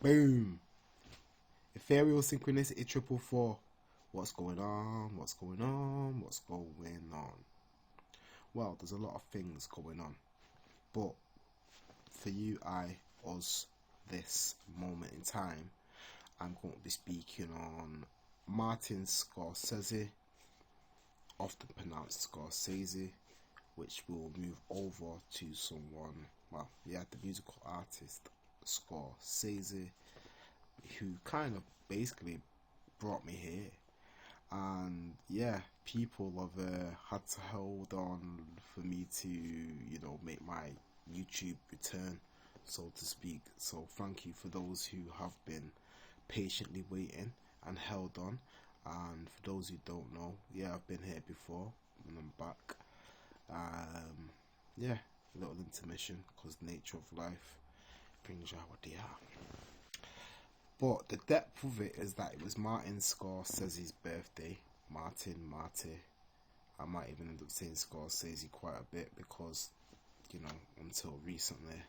Boom. Ethereal synchronicity 444. What's going on? What's going on? What's going on? Well, there's a lot of things going on. But for you, us, this moment in time, I'm going to be speaking on Martin Scorsese, often pronounced Scorsese, which will move over to someone, well, yeah, the musical artist Scorsese, who kind of basically brought me here. And yeah, people have had to hold on for me to, make my YouTube return, so to speak. So thank you for those who have been patiently waiting and held on. And for those who don't know, yeah, I've been here before and I'm back. Yeah, a little intermission because the nature of life brings you what they are. But the depth of it is that it was Martin Scorsese's birthday. Martin. I might even end up saying Scorsese quite a bit because, until recently,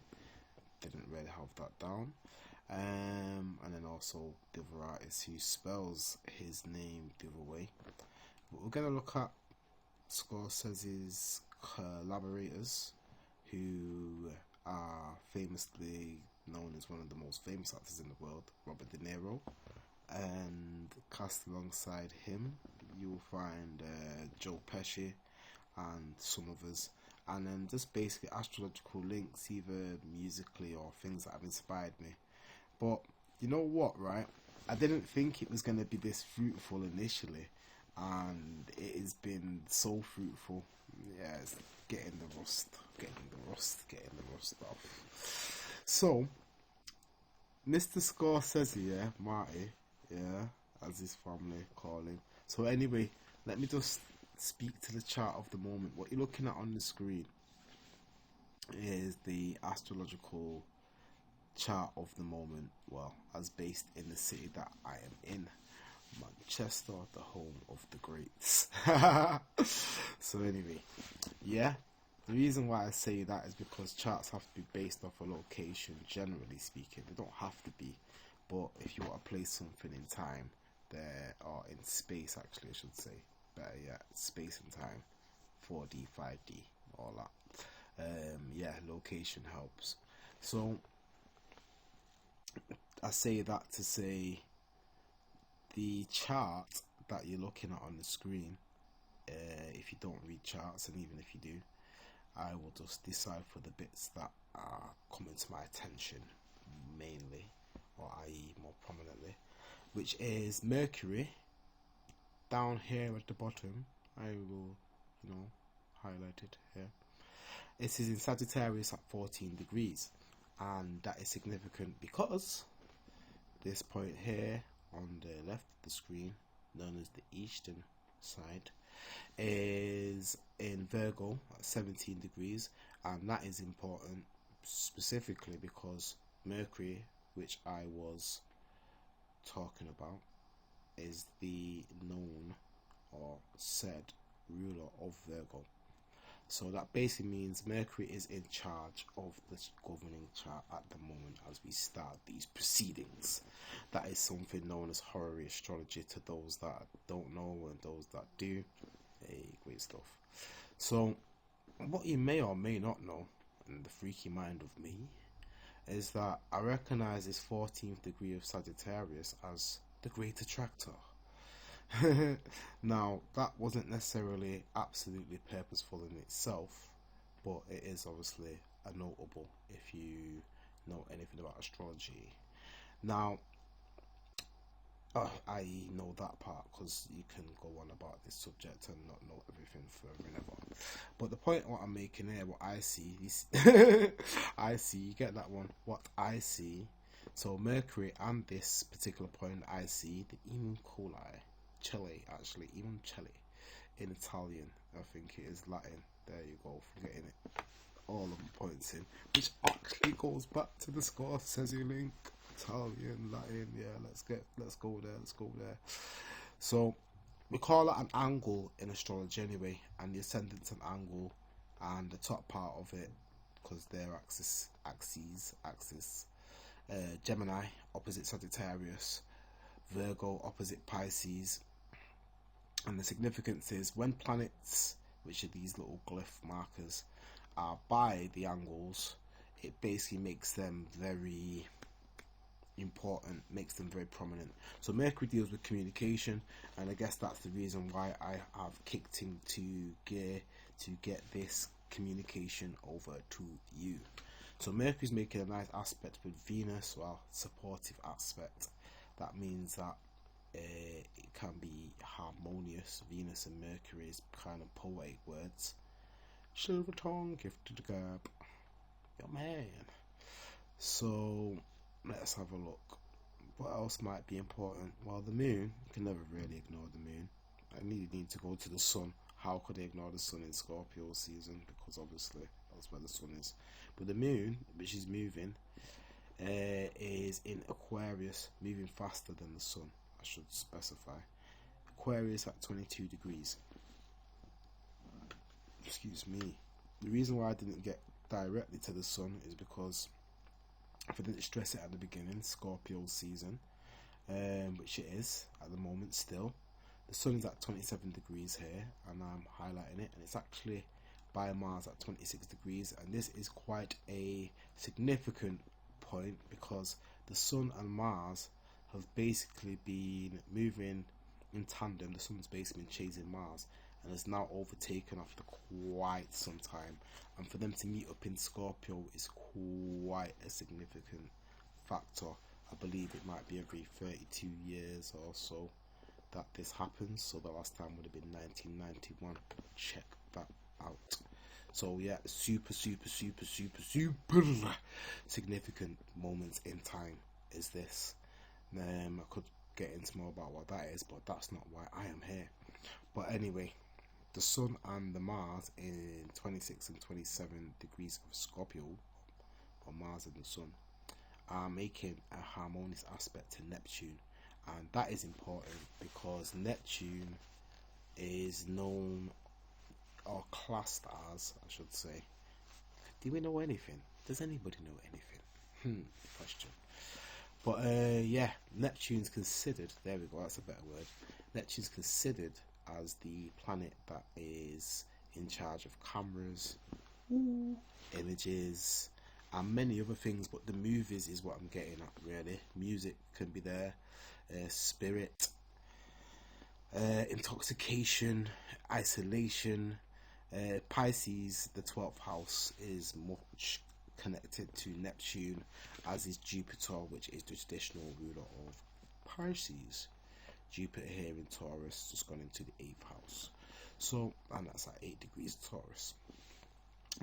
didn't really have that down. And then also the other artist who spells his name the other way. But we're going to look at Scorsese's collaborators, who are famously known as one of the most famous actors in the world, Robert De Niro, and cast alongside him you'll find Joe Pesci and some others, and then just basically astrological links, either musically or things that have inspired me. But you know what, right? I didn't think it was going to be this fruitful initially, and it has been so fruitful. Yeah, it's getting the rust off. So, Mr. Scorsese, yeah, Marty, yeah, as his family call him. So anyway, let me just speak to the chart of the moment. What you're looking at on the screen is the astrological chart of the moment, well, as based in the city that I am in, Manchester, the home of the greats. So anyway, yeah, the reason why I say that is because charts have to be based off a location, generally speaking. They don't have to be, but if you want to place something in time, there, or in space actually I should say, better yet, space and time, 4D, 5D, all that. Yeah, location helps. So I say that to say the chart that you're looking at on the screen, if you don't read charts, and even if you do, I will just decipher the bits that are coming to my attention mainly, or i.e. more prominently, which is Mercury down here at the bottom. I will, highlight it here. It is in Sagittarius at 14 degrees, and that is significant because this point here on the left of the screen, known as the eastern side, is in Virgo at 17 degrees, and that is important specifically because Mercury, which I was talking about, is the known or said ruler of Virgo. So that basically means Mercury is in charge of the governing chart at the moment as we start these proceedings. That is something known as horary astrology to those that don't know and those that do. Hey, great stuff. So, what you may or may not know, in the freaky mind of me, is that I recognize this 14th degree of Sagittarius as the great attractor. Now, that wasn't necessarily absolutely purposeful in itself, but it is obviously a notable if you know anything about astrology. Now, I know that part because you can go on about this subject and not know everything forever and ever. But the point what I'm making here, what I see, I see, you get that one, what I see. So Mercury and this particular point I see, the Cele, actually, Cele, in Italian, I think it is Latin. There you go, forgetting it. All of the points in, which actually goes back to the Scorsese link. Italian, Latin, yeah, let's go there. So we call it an angle in astrology anyway, and the ascendant's an angle, and the top part of it, because they're axis, Gemini opposite Sagittarius, Virgo opposite Pisces. And the significance is when planets, which are these little glyph markers, are by the angles, it basically makes them very important, makes them very prominent. So Mercury deals with communication, and I guess that's the reason why I have kicked into gear to get this communication over to you. So Mercury's making a nice aspect with Venus, well, supportive aspect. That means that it can be harmonious. Venus and Mercury is kind of poetic words. Silver tongue, gifted gab, your man. So let's have a look. What else might be important? Well, the moon, you can never really ignore the moon. I need to go to the sun. How could I ignore the sun in Scorpio season? Because obviously that's where the sun is. But the moon, which is moving, is in Aquarius, moving faster than the sun, I should specify. Aquarius at 22 degrees. Excuse me. The reason why I didn't get directly to the sun is because if I didn't stress it at the beginning, Scorpio season, which it is at the moment still. The sun is at 27 degrees here, and I'm highlighting it, and it's actually by Mars at 26 degrees, and this is quite a significant point because the sun and Mars have basically been moving in tandem. The sun's basically been chasing Mars and has now overtaken after quite some time, and for them to meet up in Scorpio is quite a significant factor. I believe it might be every 32 years or so that this happens, so the last time would have been 1991. Check that out. So yeah, super significant moments in time is this. I could get into more about what that is, but that's not why I am here. But anyway, the sun and the Mars in 26 and 27 degrees of Scorpio, or Mars and the sun, are making a harmonious aspect to Neptune, and that is important because Neptune is known or classed as, I should say, do we know anything? Does anybody know anything? Question. But yeah, Neptune's considered, there we go, that's a better word. Neptune's considered as the planet that is in charge of cameras, images, and many other things, but the movies is what I'm getting at, really. Music can be there, spirit, intoxication, isolation. Pisces, the 12th house, is much connected to Neptune, as is Jupiter, which is the traditional ruler of Pisces. Jupiter here in Taurus, just gone into the 8th house. So, and that's at 8 degrees Taurus.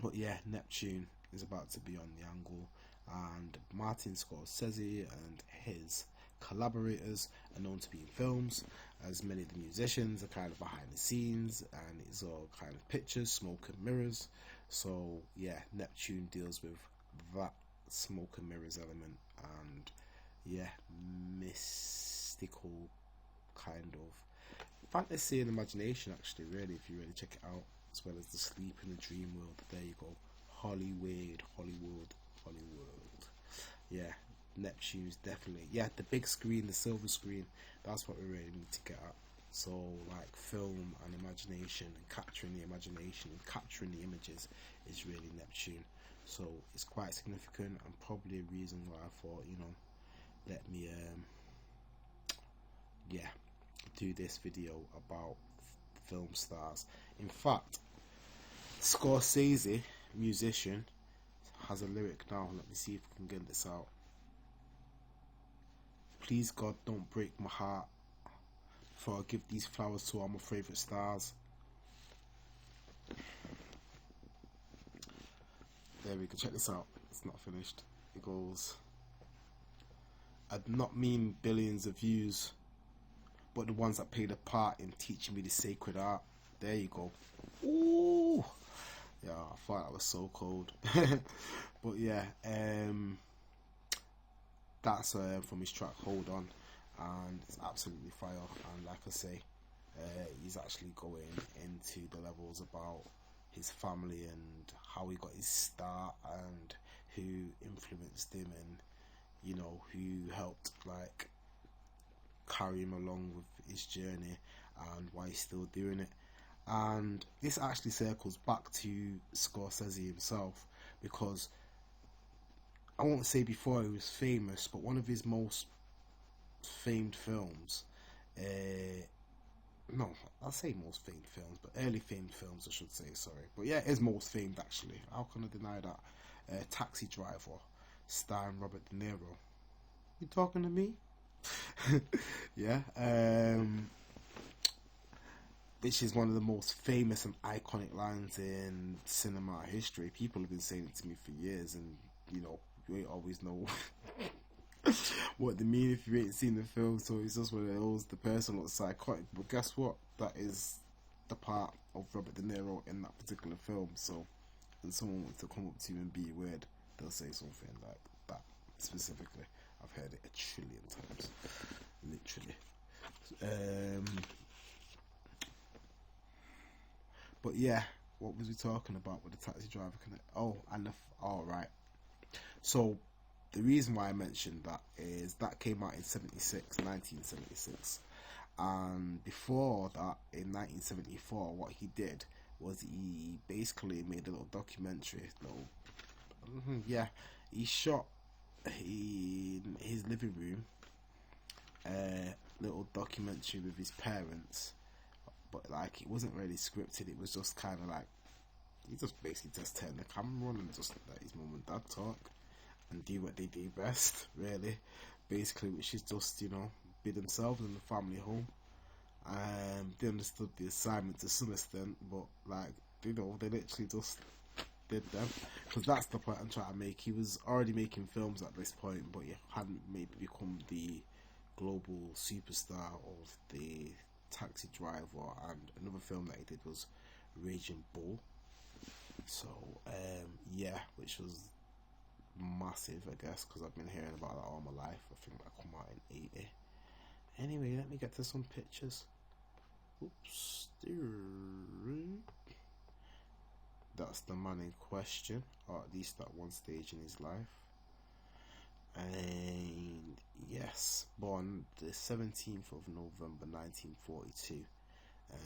But yeah, Neptune is about to be on the angle, and Martin Scorsese and his collaborators are known to be in films, as many of the musicians are kind of behind the scenes, and it's all kind of pictures, smoke and mirrors. So yeah, Neptune deals with that smoke and mirrors element, and yeah, mystical kind of fantasy and imagination, actually, really, if you really check it out, as well as the sleep and the dream world. There you go. Hollywood. Yeah, Neptune's definitely, yeah, the big screen, the silver screen, that's what we really need to get at. So like film and imagination, and capturing the imagination and capturing the images is really Neptune. So it's quite significant, and probably a reason why I thought, you know, let me yeah, do this video about film stars. In fact, Scorsese, musician, has a lyric now. Let me see if we can get this out. Please God, don't break my heart, for I give these flowers to all my favourite stars. There we go, check this out. It's not finished. It goes, I do not mean billions of views, but the ones that played a part in teaching me the sacred art. There you go. Ooh, yeah, I thought that was so cold. But yeah, that's from his track Hold On, and it's absolutely fire. And like I say, he's actually going into the levels about his family and how he got his start and who influenced him, and you know, who helped like carry him along with his journey and why he's still doing it. And this actually circles back to Scorsese himself, because I won't say before he was famous, but one of his most famed films, no, I'll say most famed films, but early famed films, I should say, sorry. But yeah, his most famed actually. How can I deny that? Taxi Driver, starring Robert De Niro. You talking to me? Yeah. Which is one of the most famous and iconic lines in cinema history. People have been saying it to me for years, and you know, you ain't always know what they mean if you ain't seen the film. So it's just one of those, the person looks psychotic, but guess what? That is the part of Robert De Niro in that particular film. So when someone wants to come up to you and be weird, they'll say something like that specifically. I've heard it a trillion times, literally. But yeah, what was we talking about with the taxi driver? Right. So the reason why I mentioned that is that came out in 1976. And before that, in 1974, what he did was he basically made a little documentary. He shot in his living room a little documentary with his parents, but like it wasn't really scripted. It was just kind of like he just basically just turned the camera on and just let his mum and dad talk and do what they do best, really, basically, which is just, you know, be themselves in the family home. They understood the assignment to some extent, but like, you know, they literally just did them, because that's the point I'm trying to make. He was already making films at this point, but he hadn't maybe become the global superstar of the Taxi Driver. And another film that he did was Raging Bull. So which was massive, I guess, because I've been hearing about that all my life. I think that come out in 80. Anyway, let me get to some pictures. Oops. That's the man in question, or at least at one stage in his life. And yes, born the 17th of November 1942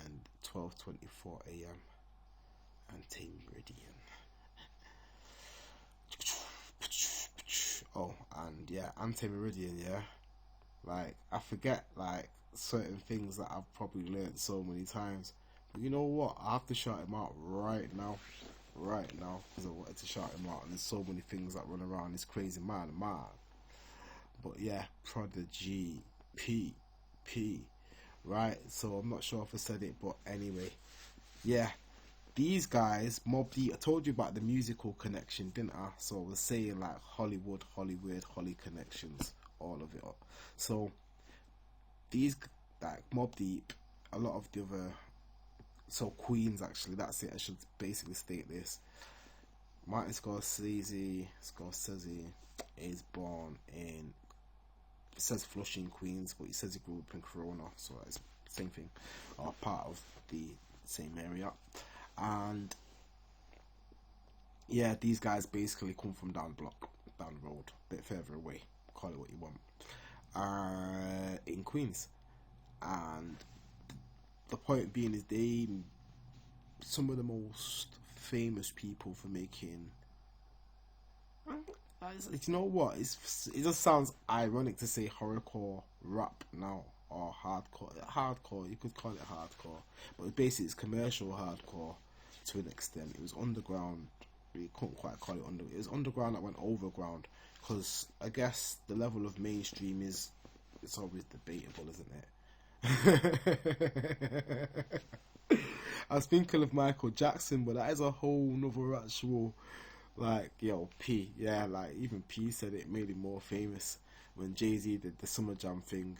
and 12:24 a.m. Anti-Meridian. Oh, and yeah, Anti-Meridian, yeah. Like, I forget, like, certain things that I've probably learned so many times. But you know what? I have to shout him out right now. Because I wanted to shout him out. And there's so many things that run around this crazy man. But yeah, Prodigy, P. Right? So I'm not sure if I said it, but anyway. Yeah. These guys, Mobb, I told you about the musical connection, didn't I? So I was saying like Hollywood, Holly connections, all of it. So these, like Mobb Deep, a lot of the other, so Queens actually, that's it, I should basically state this. Martin Scorsese is born in, it says Flushing, Queens, but he says he grew up in Corona, so it's the same thing, or part of the same area. And yeah, these guys basically come from down the block, down the road, a bit further away, call it what you want, in Queens. And the point being is they some of the most famous people for making, you know what, it just sounds ironic to say horrorcore rap now, or hardcore, you could call it hardcore, but basically it's commercial hardcore to an extent. It was underground, you couldn't quite call it it was underground that went overground, because I guess the level of mainstream it's always debatable, isn't it? I was thinking of Michael Jackson, but that is a whole nother actual, like, yo, P, yeah, like, even P said it made him more famous when Jay-Z did the Summer Jam thing,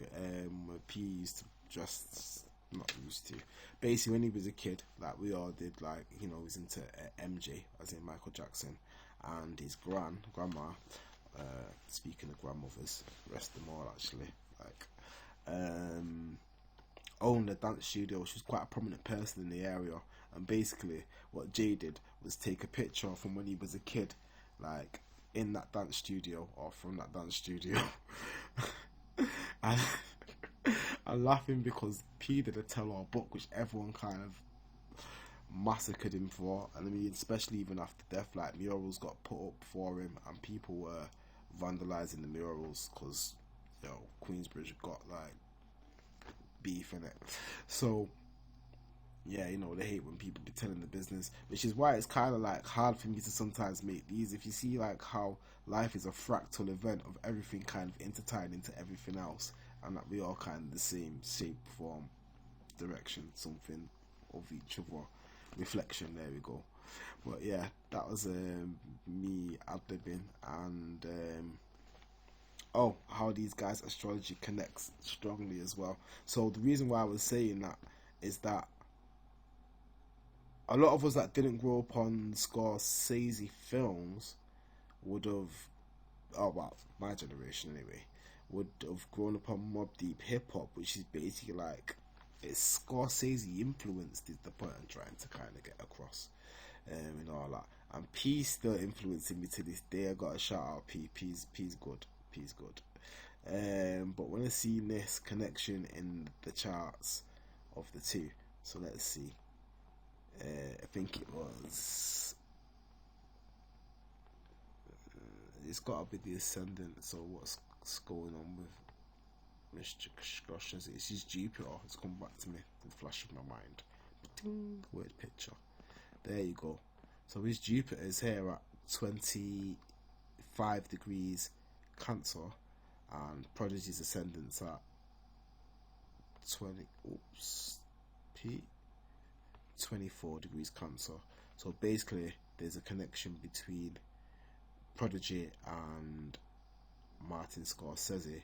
when P used to dress, not used to, basically when he was a kid, like we all did, like, you know, he was into MJ, as in Michael Jackson, and his grandma, speaking of grandmothers, rest them all actually, like, owned a dance studio. She was quite a prominent person in the area, and basically what Jay did was take a picture from when he was a kid, like in that dance studio or from that dance studio. And I'm laughing because P did a tell-all book, which everyone kind of massacred him for. And I mean, especially even after death, like murals got put up for him, and people were vandalizing the murals because, you know, Queensbridge got like beef in it. So yeah, you know, they hate when people be telling the business, which is why it's kind of like hard for me to sometimes make these. If you see like how life is a fractal event of everything kind of intertwined into everything else, and that we all kind of the same shape, form, direction, something of each other, reflection. There we go. But yeah, that was me ad-libbing, and oh, how these guys' astrology connects strongly as well. So the reason why I was saying that is that a lot of us that didn't grow up on Scorsese films would have, oh well, my generation anyway, would have grown up on Mobb Deep hip hop, which is basically like, it's Scorsese influenced is the point I'm trying to kind of get across, and all that. And P's still influencing me to this day. I got a shout out P. P's good. P's good. But when I see this connection in the charts of the two, so let's see. I think it was. It's got to be the ascendant. So what's going on with Mr. Scorsese? It's his Jupiter. It's come back to me in the flash of my mind. Word picture. There you go. So his Jupiter is here at 25 degrees Cancer, and Prodigy's ascendant's at 24 degrees Cancer. So basically, there's a connection between Prodigy and Martin Scorsese.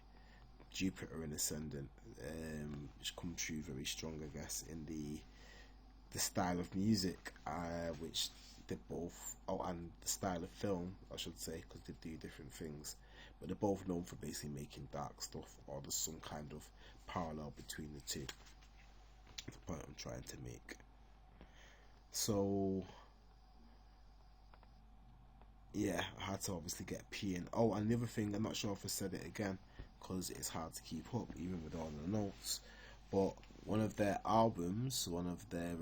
Jupiter in ascendant, which come through very strong, I guess, in the style of music, which they both, and the style of film, I should say, because they do different things, but they're both known for basically making dark stuff, or there's some kind of parallel between the two. That's the point I'm trying to make. So yeah, I had to obviously get P in. Oh, and the other thing, I'm not sure if I said it again because it's hard to keep up even with all the notes, but one of their albums, one of their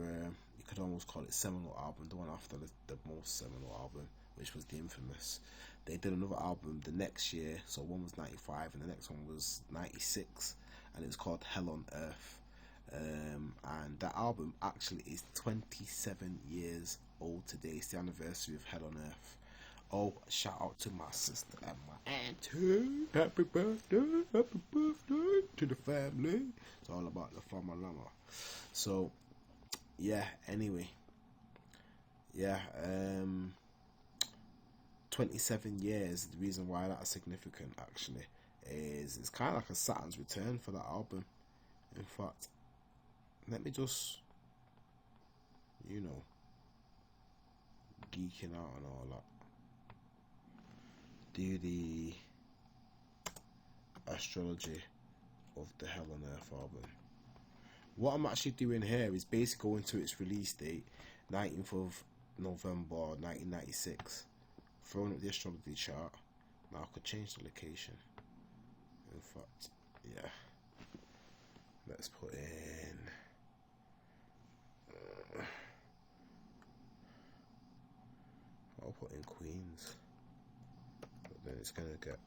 you could almost call it seminal album, the one after the most seminal album, which was The Infamous, they did another album the next year. So one was 95 and the next one was 96, and it's called Hell on Earth. And that album actually is 27 years old today. It's the anniversary of Hell on Earth. Oh, shout out to my sister and my auntie. Happy birthday to the family. It's all about the family. So yeah, anyway, yeah, 27 years. The reason why that's significant actually is it's kind of like a Saturn's return for that album. In fact, let me just, you know, geeking out and all that, do the astrology of the Hell on Earth album. What I'm actually doing here is basically going to its release date, 19th of November 1996, throwing up the astrology chart. Now I could change the location. In fact, yeah, let's put in I'll put in Queens, but then it's gonna get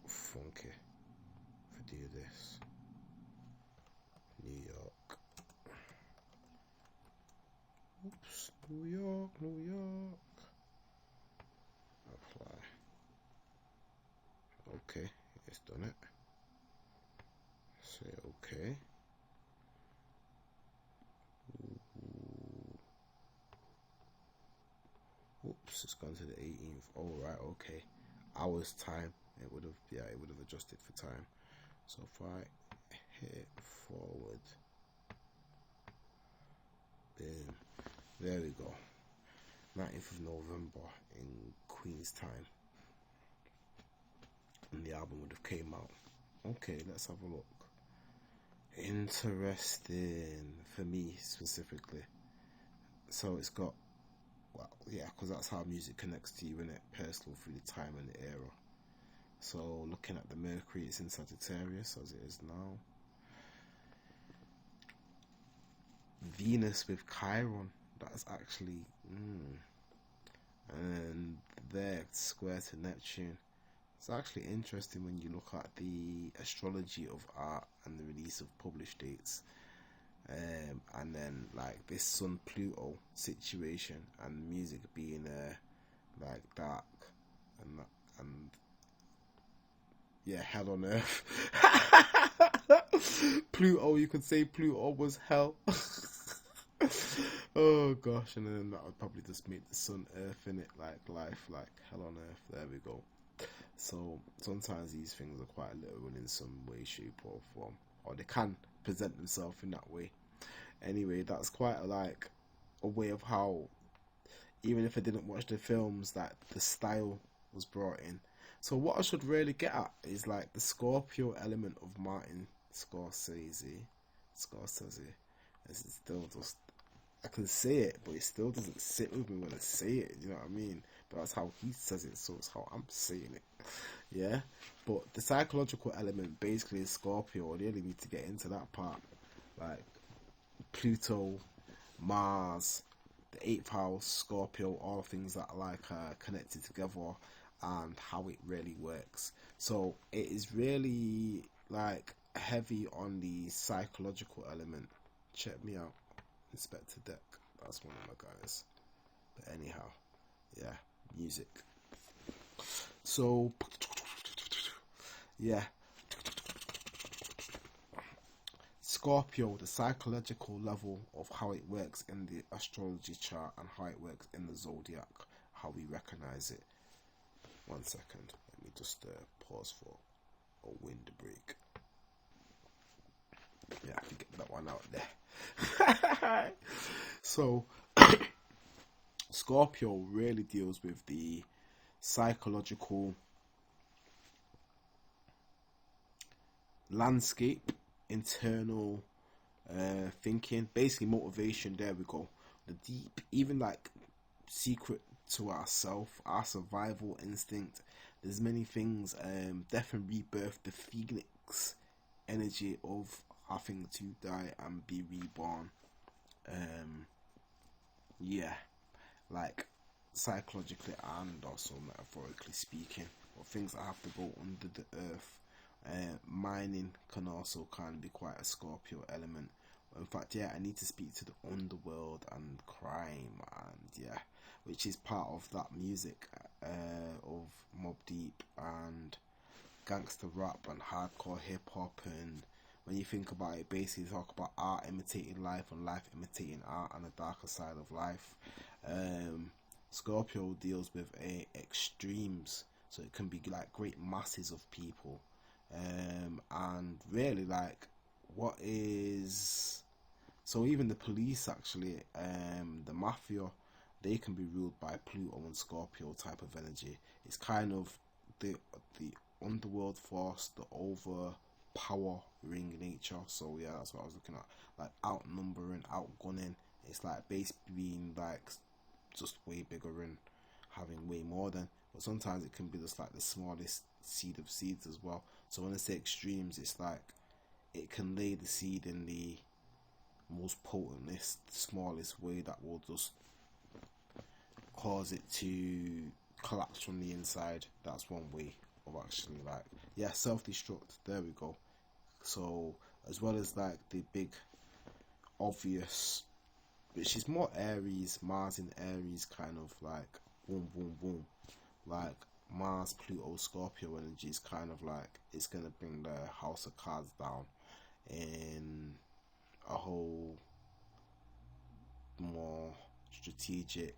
funky if I do this. New York. Oops, New York, New York. Apply. Okay, it's done it. Say okay. Oops, it's gone to the 18th. Oh right, okay. Hours time. It would have adjusted for time. So if I hit forward, boom, there we go. 19th of November in Queen's time, and the album would have came out. Okay, let's have a look. Interesting for me specifically. So it's got Well, yeah, because that's how music connects to you, innit? Personal through the time and the era. So looking at the Mercury, it's in Sagittarius as it is now. Venus with Chiron, that's actually, and they're square to Neptune. It's actually interesting when you look at the astrology of art and the release of published dates. And then like this Sun Pluto situation and music being like dark and yeah, hell on earth. Pluto, you could say Pluto was hell. Oh gosh, and then that would probably just make the sun earth in it, like life, like hell on earth. There we go. So sometimes these things are quite literal in some way, shape, or form, or they can present themselves in that way. Anyway, that's quite a way of how, even if I didn't watch the films, that the style was brought in. So what I should really get at is like the Scorpio element of Martin Scorsese. It's still just, I can say it, but it still doesn't sit with me when I say it. You know what I mean? But that's how he says it, so it's how I'm saying it. Yeah. But the psychological element basically is Scorpio. I really need to get into that part, like Pluto, Mars, the eighth house, Scorpio, all things that are like connected together, and how it really works. So it is really like heavy on the psychological element. Check me out, Inspector Deck. That's one of my guys. But anyhow, yeah, music. So yeah, Scorpio, the psychological level of how it works in the astrology chart and how it works in the zodiac, how we recognize it. 1 second, let me just pause for a wind break. Yeah, I can get that one out there. So, Scorpio really deals with the psychological landscape, internal thinking, basically motivation. There we go. The deep, even like secret to ourself, our survival instinct. There's many things. Death and rebirth, the phoenix energy of having to die and be reborn. Yeah, like psychologically and also metaphorically speaking, or things that have to go under the earth. Mining can also kind of be quite a Scorpio element. In fact, yeah, I need to speak to the underworld and crime, and yeah, which is part of that music of Mobb Deep and gangster rap and hardcore hip hop. And when you think about it, basically talk about art imitating life and life imitating art and the darker side of life. Scorpio deals with extremes, so it can be like great masses of people, and really like what is, so even the police actually, the mafia, they can be ruled by Pluto and Scorpio type of energy. It's kind of the underworld force, the overpowering nature. So yeah, that's what I was looking at, like outnumbering, outgunning. It's like basically being like just way bigger and having way more than. But sometimes it can be just like the smallest seed of seeds as well. So when I say extremes, it's like it can lay the seed in the most potentest, smallest way that will just cause it to collapse from the inside. That's one way of actually like, yeah, self-destruct. There we go. So as well as like the big obvious, which is more Aries, Mars in Aries, kind of like boom boom boom, like Mars, Pluto, Scorpio energy is kind of like it's gonna bring the house of cards down in a whole more strategic,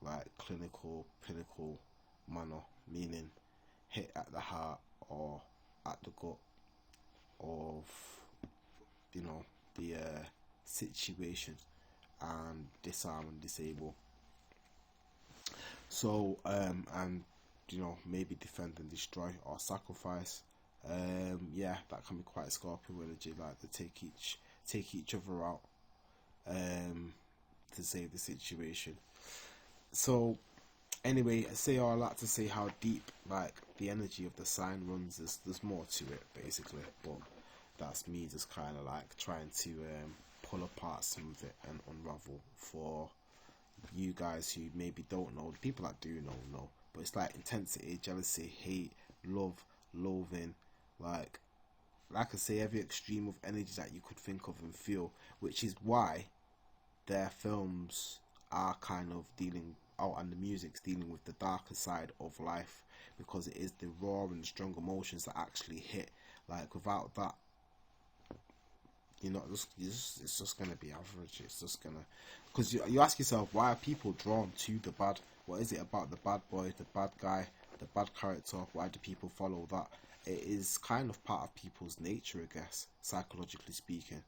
like clinical, pinnacle manner, meaning hit at the heart or at the gut of, you know, the situation and disarm and disable. So and you know, maybe defend and destroy or sacrifice. Yeah, that can be quite a Scorpio energy, like to take each other out to save the situation. So anyway, say all that to say how deep like the energy of the sign runs. There's more to it basically, but that's me just kind of like trying to pull apart some of it and unravel for you guys who maybe don't know. The people that do know, but it's like intensity, jealousy, hate, love, loathing, like I say, every extreme of energy that you could think of and feel, which is why their films are kind of dealing out, and the music's dealing with the darker side of life, because it is the raw and strong emotions that actually hit. Like without that, it's just gonna be average. It's just gonna, because you ask yourself, why are people drawn to the bad? What is it about the bad boy, the bad guy, the bad character? Why do people follow that? It is kind of part of people's nature, I guess, psychologically speaking.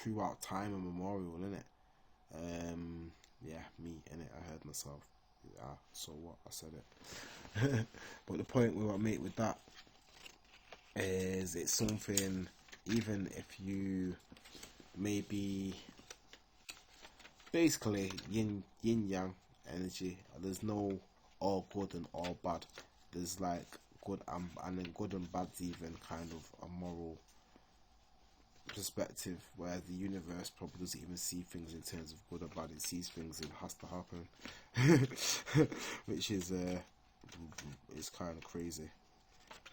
Throughout time and memorial, innit? Yeah, me, innit? I heard myself. Yeah, so what? I said it. But the point we want to make with that is it's something, even if you maybe basically yin yang energy, there's no all good and all bad. There's like good and then good and bad's even kind of a moral perspective, where the universe probably doesn't even see things in terms of good or bad. It sees things and has to happen, which is kind of crazy.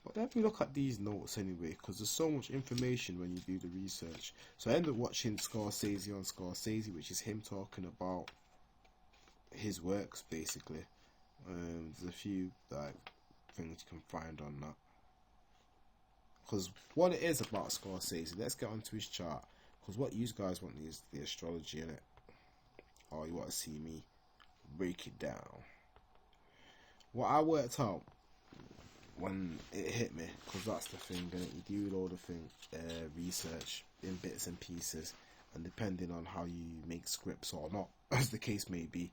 But let me look at these notes anyway, because there's so much information when you do the research. So I ended up watching Scorsese on Scorsese, which is him talking about his works basically. There's a few like things you can find on that. Because what it is about Scorsese, let's get onto his chart. Because what you guys want is the astrology in it, or you want to see me break it down. What I worked out when it hit me, because that's the thing, and you do all the research in bits and pieces, and depending on how you make scripts or not, as the case may be,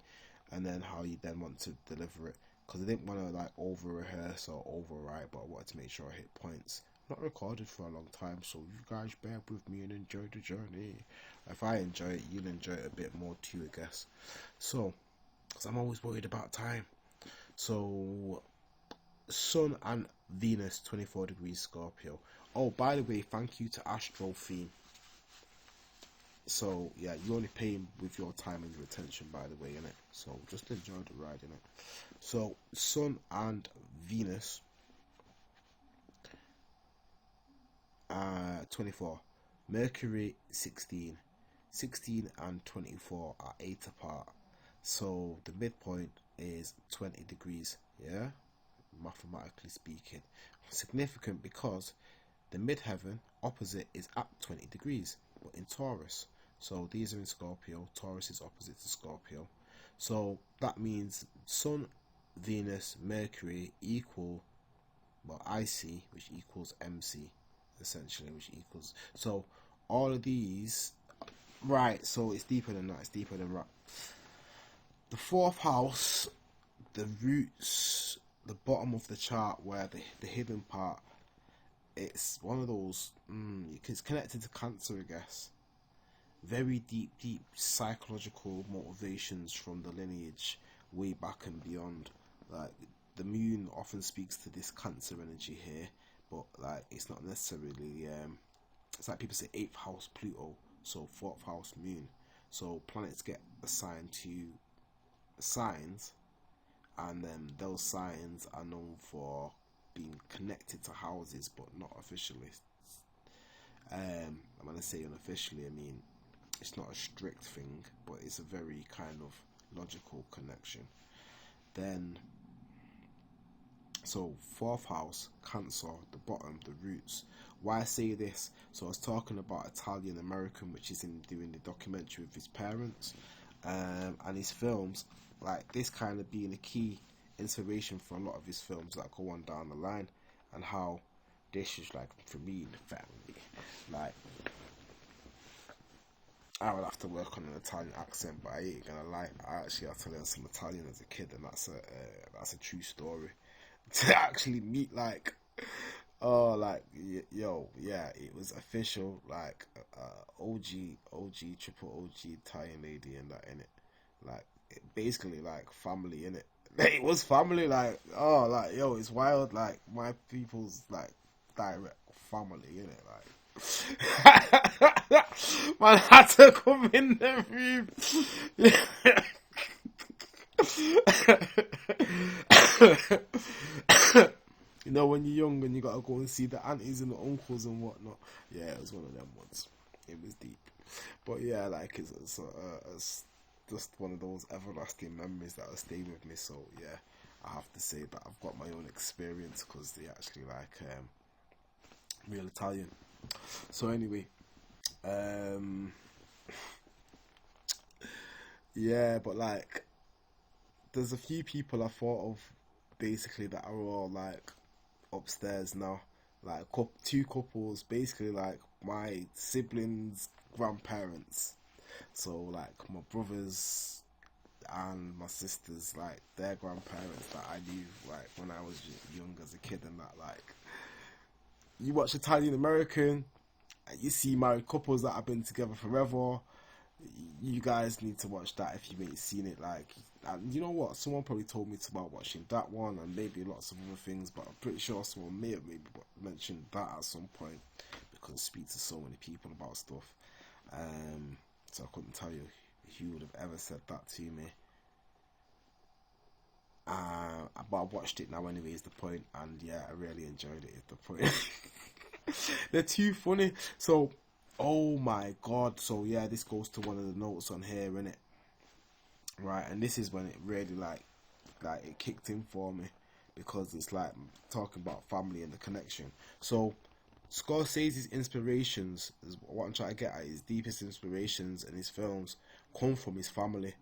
and then how you then want to deliver it. Because I didn't want to like over rehearse or overwrite, but I wanted to make sure I hit points. Not recorded for a long time, so you guys bear with me and enjoy the journey. If I enjoy it, you'll enjoy it a bit more too, I guess. So, because I'm always worried about time. So, Sun and Venus, 24 degrees Scorpio. Oh, by the way, thank you to Astro Theme. So, yeah, you only pay with your time and your attention, by the way, innit? So, just enjoy the ride, innit? So, Sun and Venus, 24. Mercury, 16. 16 and 24 are 8 apart. So, the midpoint is 20 degrees, yeah? Mathematically speaking. Significant because the midheaven opposite is at 20 degrees, but in Taurus. So these are in Scorpio. Taurus is opposite to Scorpio. So that means Sun, Venus, Mercury equal, well, IC, which equals MC, essentially, which equals. So all of these, right, so it's deeper than that. It's deeper than that. The fourth house, the roots, the bottom of the chart, where the hidden part, it's one of those, it's connected to Cancer, I guess. Very deep psychological motivations from the lineage way back and beyond. Like, the moon often speaks to this Cancer energy here, but like, it's not necessarily, it's like people say 8th house Pluto, so 4th house moon. So planets get assigned to signs, and then those signs are known for being connected to houses, but not officially. I'm going to say unofficially, I mean, it's not a strict thing, but it's a very kind of logical connection. Then, so 4th house, Cancer, the bottom, the roots. Why I say this? So I was talking about Italian American, which is in doing the documentary with his parents, and his films, like this kind of being a key inspiration for a lot of his films that go on down the line, and how this is like for me in the family. Like, I would have to work on an Italian accent, but I ain't gonna lie, I actually had to learn some Italian as a kid, and that's a true story. To actually meet like, oh, like, yo, yeah, it was official, like OG triple OG Italian lady and that in it, like basically like family, innit? It was family, like, oh, like, yo, it's wild, like, my people's, like, direct family, innit? Like, man had to come in the room. You know, when you're young and you gotta go and see the aunties and the uncles and whatnot. Yeah, it was one of them ones. It was deep. But yeah, like, it's just one of those everlasting memories that will stay with me. So yeah, I have to say that I've got my own experience because they actually like real Italian. So anyway, yeah, but like, there's a few people I thought of basically that are all like upstairs now. Like two couples, basically like my siblings' grandparents. So like my brothers and my sisters, like their grandparents that I knew like when I was young as a kid, and that like you watch Italian American, and you see married couples that have been together forever. You guys need to watch that if you ain't seen it. Like, and you know what? Someone probably told me about watching that one and maybe lots of other things, but I'm pretty sure someone may have maybe mentioned that at some point because I speak to so many people about stuff. So I couldn't tell you who would have ever said that to me. But I watched it now anyway, is the point, and yeah, I really enjoyed it, is the point. They're too funny. So, oh my god. So yeah, this goes to one of the notes on here, innit? Right, and this is when it really like it kicked in for me because it's like talking about family and the connection. So Scorsese's inspirations is what I'm trying to get at. His deepest inspirations in his films come from his family,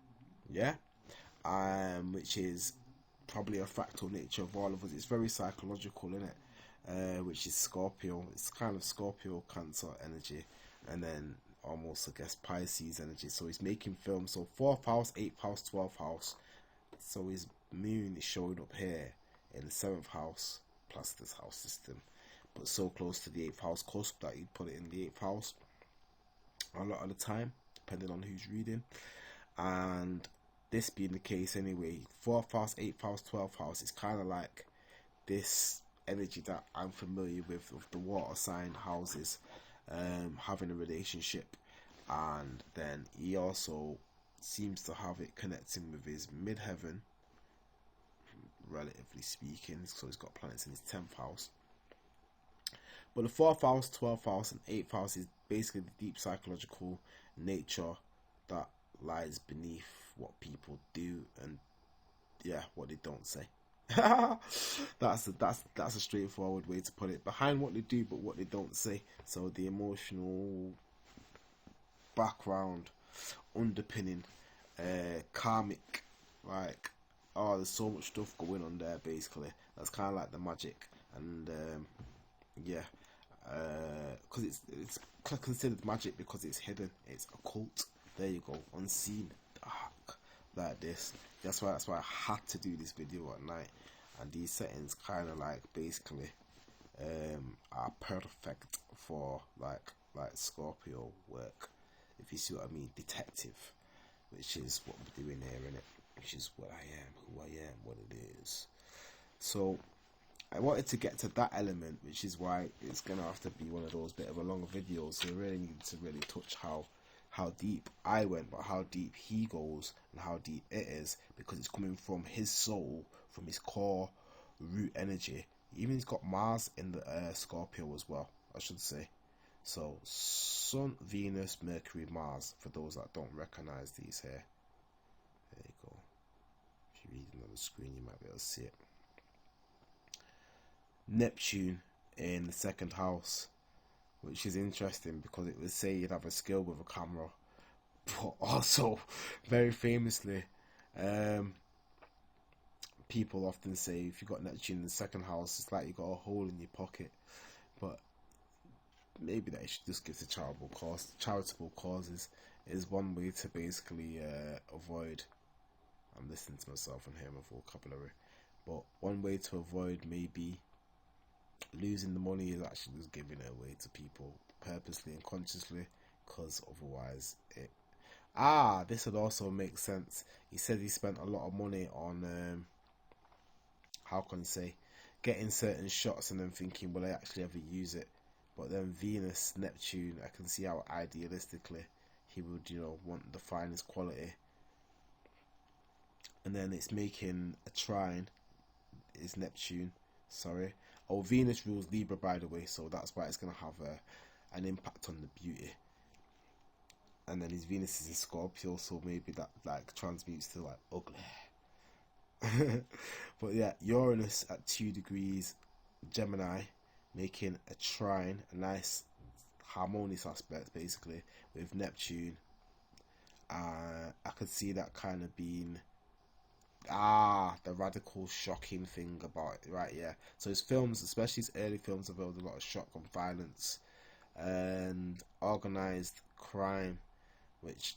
yeah, which is probably a fractal nature of all of us. It's very psychological, isn't it? Which is Scorpio. It's kind of Scorpio Cancer energy, and then almost I guess Pisces energy. So he's making films. So 4th house, 8th house, 12th house. So his moon is showing up here in the 7th house plus this house system, but so close to the 8th house cusp that you'd put it in the 8th house a lot of the time, depending on who's reading. And this being the case anyway, 4th house, 8th house, 12th house, it's kind of like this energy that I'm familiar with of the water sign houses having a relationship. And then he also seems to have it connecting with his midheaven, relatively speaking, so he's got planets in his 10th house. But the 4th house, 12th house and 8th house is basically the deep psychological nature that lies beneath what people do and yeah, what they don't say. that's a straightforward way to put it. Behind what they do, but what they don't say. So the emotional background, underpinning, karmic, like, oh, there's so much stuff going on there. Basically, that's kind of like the magic, and yeah, because it's considered magic because it's hidden, it's occult. There you go, unseen, dark, like this. That's why I had to do this video at night, and these settings kind of like basically are perfect for like Scorpio work, if you see what I mean, detective, which is what we're doing here, innit? Which is what I am, who I am, what it is. So I wanted to get to that element, which is why it's gonna have to be one of those bit of a longer videos. So I really need to really touch how deep I went, but how deep he goes and how deep it is, because it's coming from his soul, from his core root energy. Even he's got Mars in the Scorpio as well, I should say. So Sun, Venus, Mercury, Mars, for those that don't recognize these here. There you go. If you're reading on the screen, you might be able to see it. Neptune in the 2nd house, which is interesting because it would say you'd have a skill with a camera, but also very famously, people often say if you got Neptune in the 2nd house, it's like you got a hole in your pocket. But maybe that you should just give to charitable causes is one way to basically avoid. I'm listening to myself and hearing my vocabulary, but one way to avoid maybe losing the money is actually just giving it away to people purposely and consciously, because otherwise This would also make sense. He said he spent a lot of money on how can I say, getting certain shots and then thinking, will I actually ever use it? But then Venus, Neptune, I can see how idealistically he would, want the finest quality. And then it's making a trine, is Neptune, sorry. Oh, Venus rules Libra, by the way, so that's why it's going to have an impact on the beauty. And then his Venus is in Scorpio, so maybe that like transmutes to like ugly. But yeah, Uranus at 2 degrees Gemini, making a trine, a nice harmonious aspect basically with Neptune. I could see that kind of being the radical shocking thing about it, right? Yeah, so his films, especially his early films, have held a lot of shock and violence and organized crime, which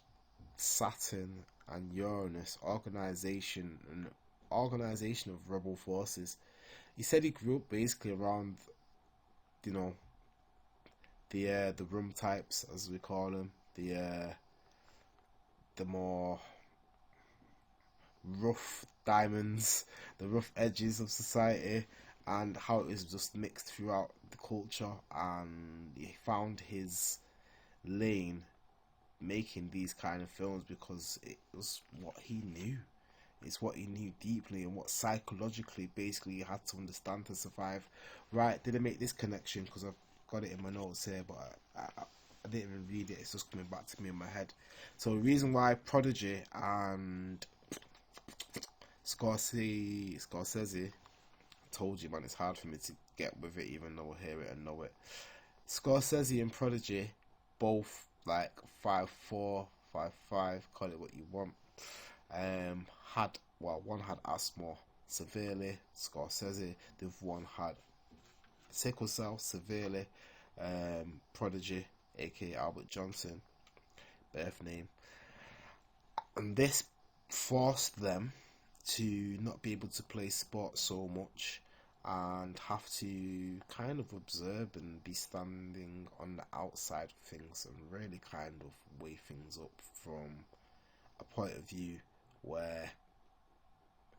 Saturn and Uranus, organization of rebel forces. He said he grew up basically around, you know, the room types, as we call them, the more rough diamonds, the rough edges of society, and how it was just mixed throughout the culture. And he found his lane making these kind of films because it was what he knew. It's what he knew deeply and what psychologically basically you had to understand to survive. Right, did I make this connection? Because I've got it in my notes here, but I didn't even read it. It's just coming back to me in my head. So the reason why Prodigy and Scorsese, told you, man, it's hard for me to get with it even though I hear it and know it. Scorsese and Prodigy, both like 5'4", 5'5", call it what you want. One had asthma severely, Scorsese. The other one had sickle cell severely. Prodigy, aka Albert Johnson, birth name, and this forced them to not be able to play sport so much and have to kind of observe and be standing on the outside of things and really kind of weigh things up from a point of view where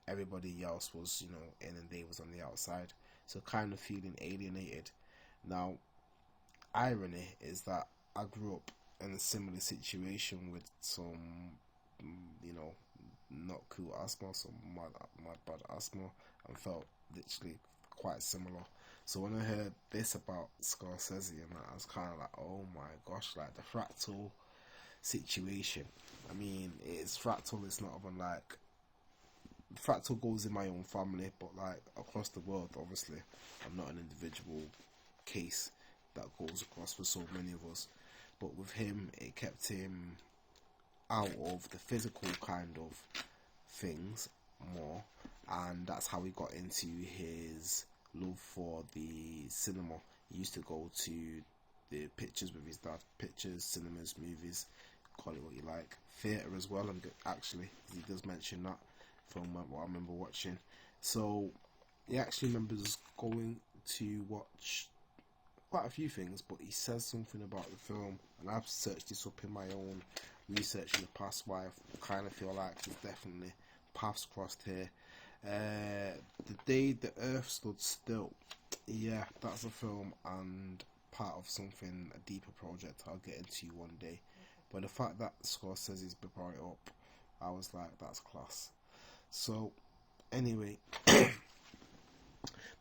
everybody else was, in and they was on the outside. So kind of feeling alienated. Now, irony is that I grew up in a similar situation with some, not cool asthma, some mad bad asthma, and felt literally quite similar. So when I heard this about Scorsese and that, I was kind of like, oh my gosh, like the fractal situation. I mean, it's fractal, it's not even like, fractal goes in my own family, but like across the world, obviously, I'm not an individual case that goes across for so many of us. But with him, it kept him out of the physical kind of things more, and that's how he got into his love for the cinema. He used to go to the pictures with his dad, pictures, cinemas, movies, call it what you like, theatre as well, and actually he does mention that from what I remember watching. So he actually remembers going to watch quite a few things, but he says something about the film, and I've searched this up in my own research in the past, why I kind of feel like there's definitely paths crossed here. The Day the Earth Stood Still, yeah, that's a film and part of something, a deeper project I'll get into one day. But the fact that Scorsese's brought it up, I was like, that's class. So anyway,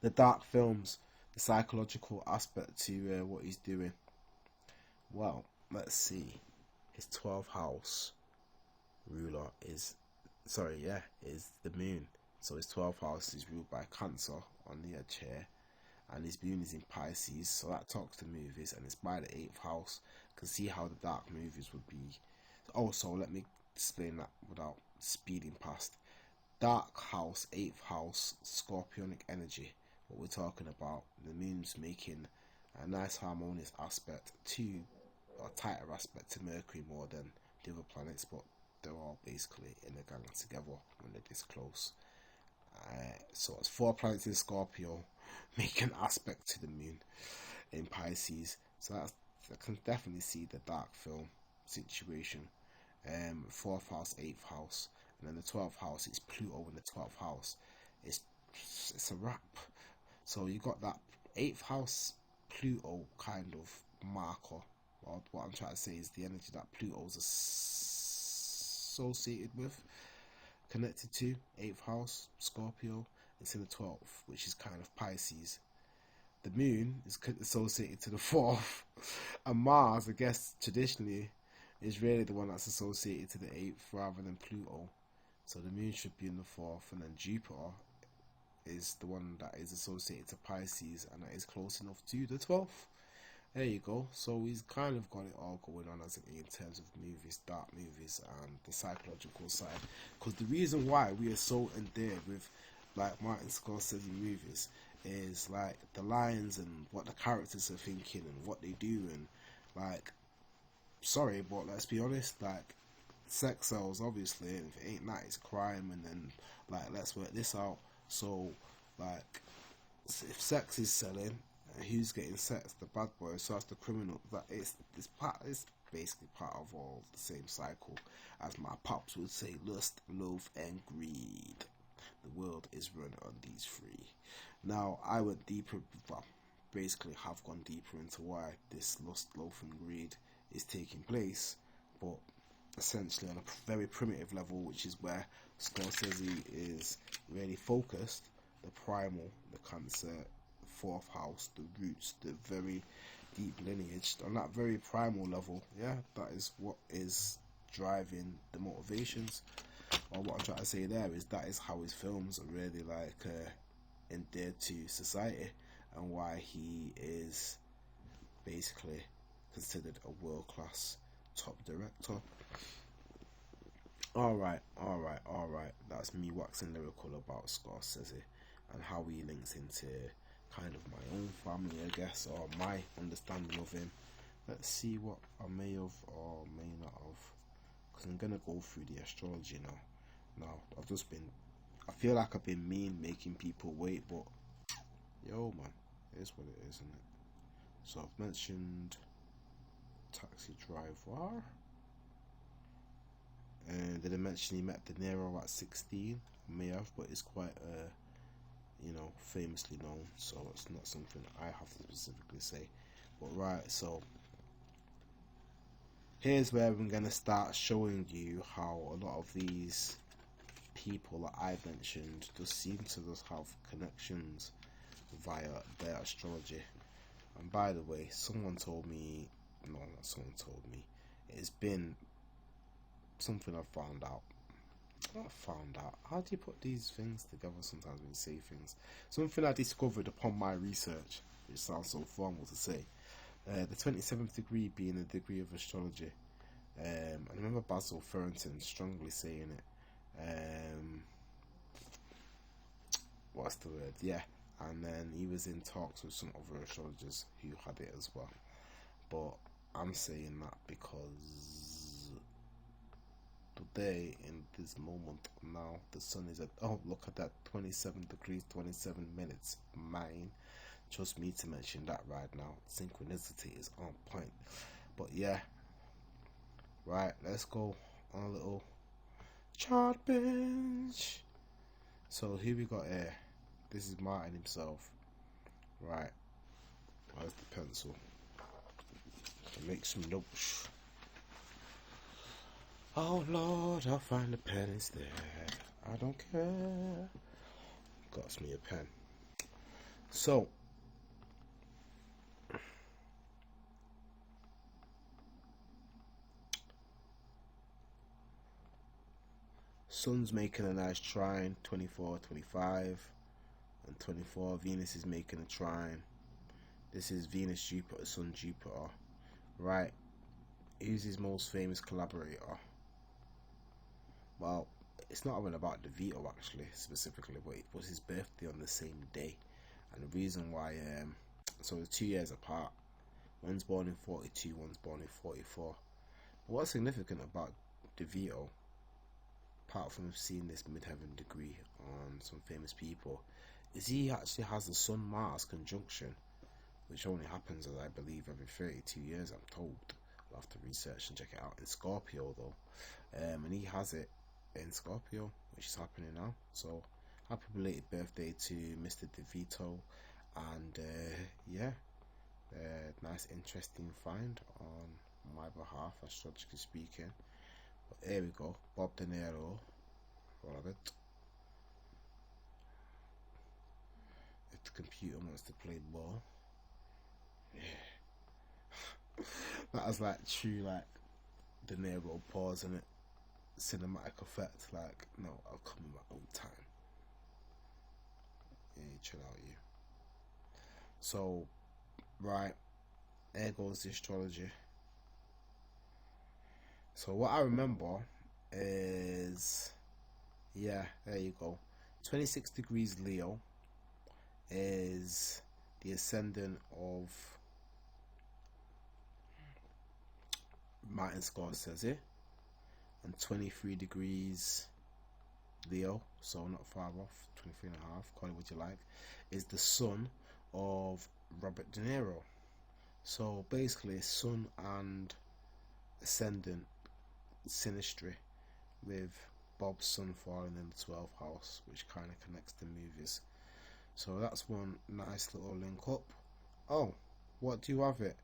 the dark films, the psychological aspect to what he's doing. Well, let's see. His 12th house ruler is the moon. So his 12th house is ruled by Cancer on the edge here, and his moon is in Pisces, so that talks to movies, and it's by the 8th house. You can see how the dark movies would be. Also, let me explain that without speeding past. Dark house, 8th house, scorpionic energy. What we're talking about, the moon's making a nice harmonious aspect to, or tighter aspect to Mercury more than the other planets, but they're all basically in a gang together when they're this close. So it's 4 planets in Scorpio make an aspect to the moon in Pisces. So I can definitely see the dark film situation. 4th house, 8th house, and then the 12th house is Pluto in the 12th house. It's it's a wrap. So you got that 8th house Pluto kind of marker. Well, what I'm trying to say is the energy that Pluto's associated with, connected to 8th house Scorpio. It's in the 12th, which is kind of Pisces. The moon is associated to the 4th, and Mars, I guess, traditionally is really the one that's associated to the 8th rather than Pluto. So the moon should be in the 4th, and then Jupiter is the one that is associated to Pisces, and that is close enough to the 12th. There you go. So he's kind of got it all going on as in terms of movies, dark movies, and the psychological side. Because the reason why we are so endeared with like Martin Scorsese movies is like the lines and what the characters are thinking and what they do, and like, sorry, but let's be honest, like, sex sells, obviously, and if it ain't that, it's crime, and then like, let's work this out. So like, if sex is selling, who's getting sex? The bad boy. So that's the criminal. That it's basically part of all the same cycle, as my pops would say: lust, love, and greed. The world is run on these three. Now I went deeper. Well, basically have gone deeper into why this lust, love, and greed is taking place, but essentially on a very primitive level, which is where Scorsese is really focused. The primal, the Cancer, the 4th house, the roots, the very deep lineage. On that very primal level, yeah, that is what is driving the motivations. Or what I'm trying to say there is that is how his films are really like endeared to society, and why he is basically considered a world-class top director. Alright. That's me waxing lyrical about Scorsese and how he links into kind of my own family, I guess, or my understanding of him. Let's see what I may have or may not have, because I'm going to go through the astrology now. I feel like I've been making people wait, but yo man, it is what it is, isn't it? So I've mentioned Taxi Driver, and did I mention he met the Niro at 16? I may have, but it's quite famously known, so it's not something I have to specifically say. But right, so here's where I'm going to start showing you how a lot of these people that I mentioned just seem to just have connections via their astrology. And by the way, someone told me, no, not someone told me, it's been something I found out. How do you put these things together sometimes when you say things? Something I discovered upon my research, which sounds so formal to say. The 27th degree being a degree of astrology. I remember Basil Ferrington strongly saying it. What's the word? Yeah. And then he was in talks with some other astrologers who had it as well. But I'm saying that because today, in this moment now, the sun is at, oh, look at that, 27 degrees, 27 minutes. Mine. Trust me to mention that right now. Synchronicity is on point. But yeah. Right, let's go on a little chart bench. So here we got here. This is Martin himself. Right. Where's the pencil? To make some notes. Oh Lord, I'll find the pen instead. I don't care. Got me a pen. So Sun's making a nice trine, 24, 25, and 24. Venus is making a trine. This is Venus, Jupiter, Sun, Jupiter. Right. Who's his most famous collaborator? Well, it's not even about DeVito actually, specifically, but it was his birthday on the same day. And the reason why, so they're 2 years apart. One's born in 42, one's born in 44. But what's significant about DeVito, apart from seeing this midheaven degree on some famous people, is he actually has the Sun-Mars conjunction, which only happens, as I believe, every 32 years, I'm told. I'll have to research and check it out. In Scorpio though, and he has it in Scorpio, which is happening now. So happy belated birthday to Mr. DeVito, and yeah, nice interesting find on my behalf, astrologically speaking. But here we go, Bob De Niro, all of it. If the computer wants to play ball, yeah. That was like true, like De Niro pause in it, cinematic effect. Like, no, I'll come in my own time. Yeah, chill out, you. So, right, there goes the astrology. So what I remember is, yeah, there you go. 26 degrees Leo is the ascendant of Martin Scorsese, and 23 degrees Leo, so not far off, 23 and a half, call it what you like, is the sun of Robert De Niro. So basically, sun and ascendant synastry, with Bob's sun falling in the 12th house, which kind of connects the movies. So that's one nice little link up. Oh, what do you have it?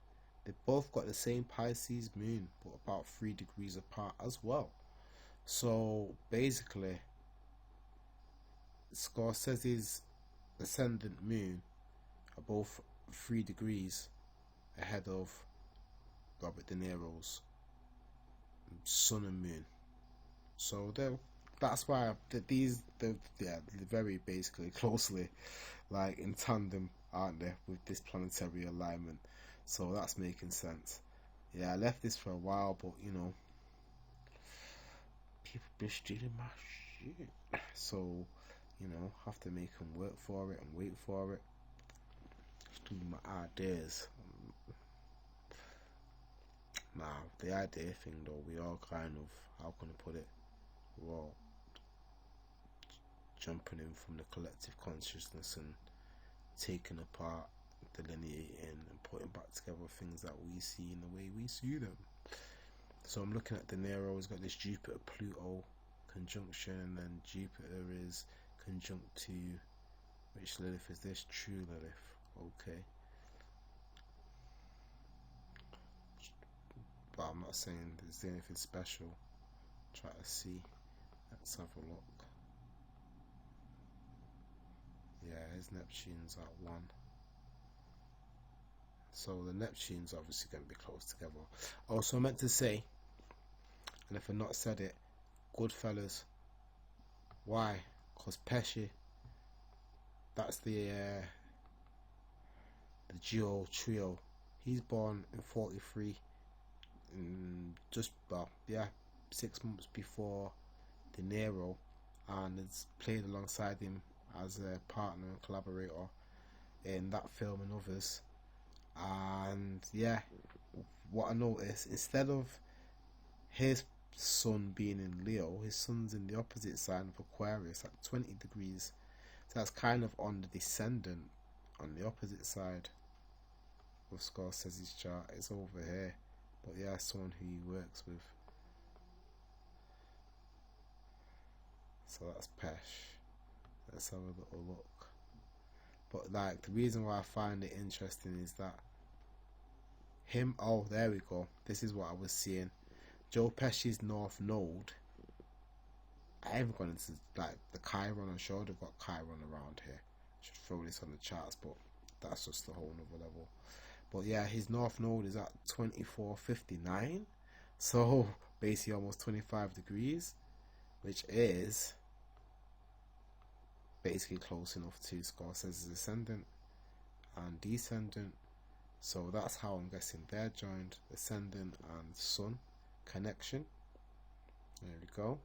They both got the same Pisces moon, but about 3 degrees apart as well. So basically, Scorsese's ascendant moon are both 3 degrees ahead of Robert De Niro's sun and moon. So that's why they're very basically closely like in tandem, aren't they, with this planetary alignment. So that's making sense. Yeah, I left this for a while, but you know, people been stealing my shit. So, you know, have to make them work for it and wait for it. Stealing my ideas. Now, the idea thing though, we all kind of, how can I put it? We're all jumping in from the collective consciousness and taking apart, delineating and putting back together things that we see in the way we see them. So I'm looking at De Niro, he's got this Jupiter Pluto conjunction, and then Jupiter is conjunct to, which Lilith is this? True Lilith. Okay. But I'm not saying there's anything special. Try to see. Let's have a look. Yeah, his Neptune's at 1. So the Neptune's obviously going to be close together. Also, I meant to say, and if I've not said it, Goodfellas. Why? Because Pesci, that's the duo trio. He's born in 43, just about 6 months before De Niro, and has played alongside him as a partner and collaborator in that film and others. And yeah, what I noticed, instead of his sun being in Leo, his sun's in the opposite sign of Aquarius at 20 degrees. So that's kind of on the descendant, on the opposite side of Scorsese's chart. It's over here, but yeah, someone who he works with. So that's Pesh. Let's have a little look. But like, the reason why I find it interesting is that oh, there we go. This is what I was seeing. Joe Pesci's North Node. I haven't gone into like the Chiron. I'm sure they've got Chiron around here. I should throw this on the charts, but that's just a whole nother level. But yeah, his North Node is at 2459. So basically almost 25 degrees, which is basically close enough to Scorsese's ascendant and descendant. So that's how I'm guessing they're joined, ascendant and sun connection. There we go.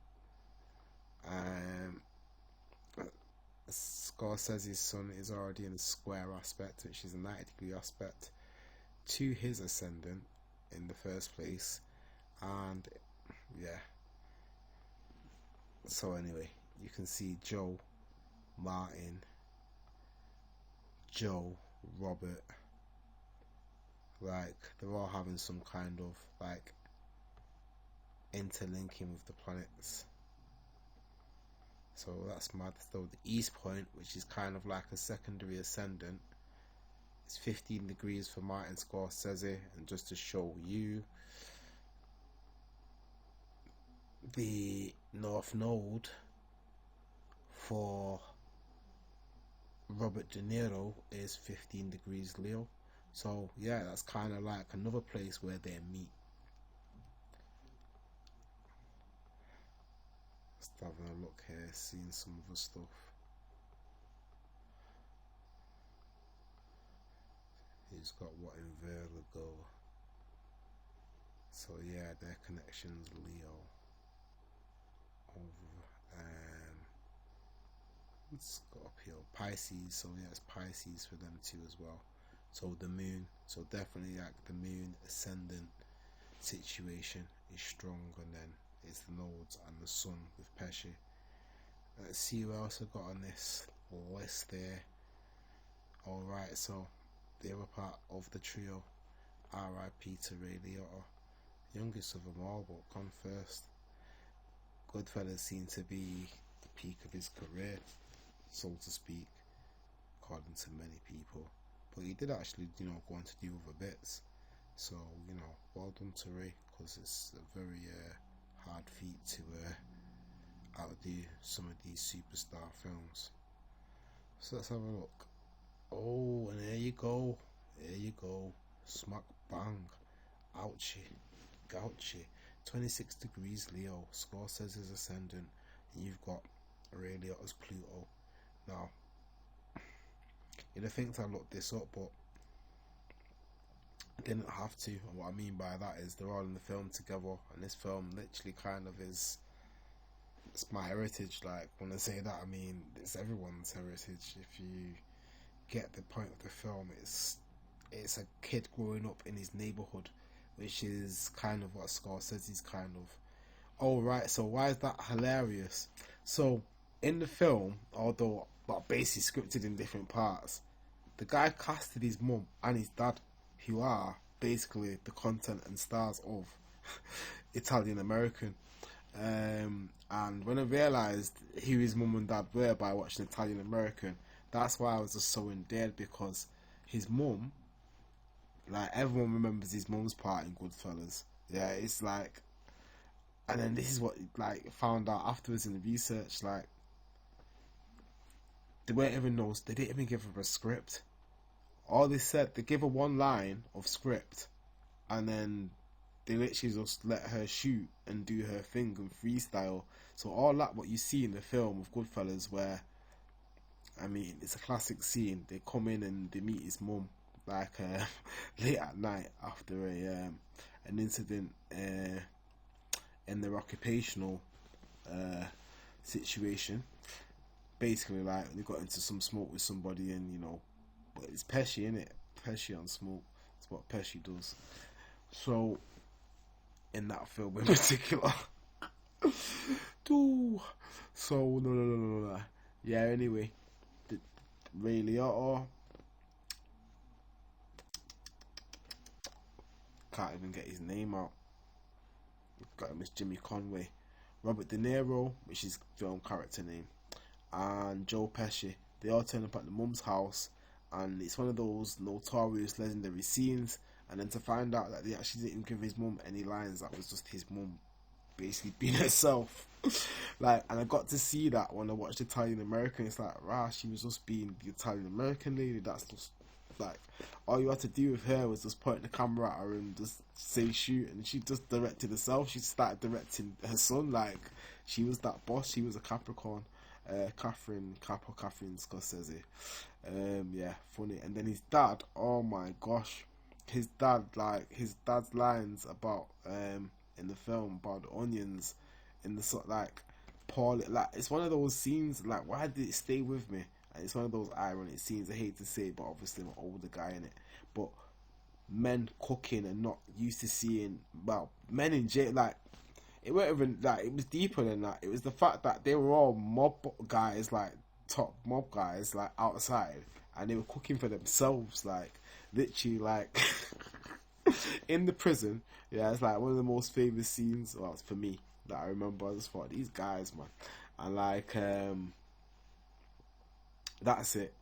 Scorsese's sun is already in a square aspect, which is a 90-degree aspect to his ascendant in the first place. And yeah, so anyway, you can see Joe, Martin, Joe, Robert, like they're all having some kind of like interlinking with the planets. So that's mad. So the east point, which is kind of like a secondary ascendant, is 15 degrees for Martin Scorsese. And just to show you, the north node for Robert De Niro is 15 degrees Leo. So yeah, that's kind of like another place where they meet. Just having a look here, seeing some other stuff. He's got what in Virgo. So yeah, their connections Leo. Over Scorpio, Pisces. So yeah, it's Pisces for them too as well. So the moon. So definitely like the moon ascendant situation is strong, and then it's the nodes and the sun with Pesci. Let's see who else I got on this list there. Alright, so the other part of the trio, R.I.P. to Ray Liotta, youngest of them all, but gone first. Goodfellas seemed to be the peak of his career, so to speak, according to many people. But he did actually, go on to do other bits. So, well done to Ray, because it's a very hard feat to outdo some of these superstar films. So let's have a look. Oh, and there you go. There you go. Smack bang. Ouchie. Gouchy. 26 degrees Leo. Scorsese's ascendant. And you've got Ray Liotta's Pluto. Now, you'd have think I looked this up, but I didn't have to. And what I mean by that is they're all in the film together, and this film literally kind of is, it's my heritage. Like, when I say that, I mean it's everyone's heritage. If you get the point of the film, it's a kid growing up in his neighborhood, which is kind of what Scorsese's kind of. Oh right, so why is that hilarious? So in the film, although basically scripted in different parts, the guy casted his mum and his dad, who are basically the content and stars of Italian American. And when I realised who his mum and dad were by watching Italian American, that's why I was just so endeared, because his mum, like, everyone remembers his mum's part in Goodfellas. Yeah, it's like, and then this is what, like, found out afterwards in the research, like, they weren't even knows, they didn't even give her a script. All they said, they gave her one line of script, and then they literally just let her shoot and do her thing and freestyle. So all that what you see in the film of Goodfellas, where, I mean, it's a classic scene. They come in and they meet his mum, like late at night after an incident in their occupational situation. Basically, like, they got into some smoke with somebody, and but it's Pesci, innit? Pesci on smoke. That's what Pesci does. So, in that film in particular, so no. Yeah. Anyway, Ray Liotta, can't even get his name out. Got him as Jimmy Conway. Robert De Niro, which is film character name, and Joe Pesci. They all turn up at the mum's house, and it's one of those notorious legendary scenes. And then to find out that they actually didn't give his mum any lines, that was just his mum basically being herself. Like, and I got to see that when I watched Italian American. It's like, rah, she was just being the Italian American lady. That's just like, all you had to do with her was just point the camera at her and just say shoot, and she just directed herself. She started directing her son. Like, she was that boss. She was a Capricorn. Catherine Scorsese. Yeah, funny. And then his dad, oh my gosh, his dad's lines about in the film about the onions in the sort, like, Paul, like, it's one of those scenes, like, why did it stay with me? And it's one of those ironic scenes, I hate to say, but obviously I'm an older guy in it, but men cooking and not used to seeing, well, men in jail, like, it wasn't even, like, it was deeper than that. It was the fact that they were all mob guys, like, top mob guys, like, outside, and they were cooking for themselves, like, literally, like, In the prison, yeah, it's like one of the most famous scenes, well, for me, that I remember. I just thought, these guys, man. And like, that's it.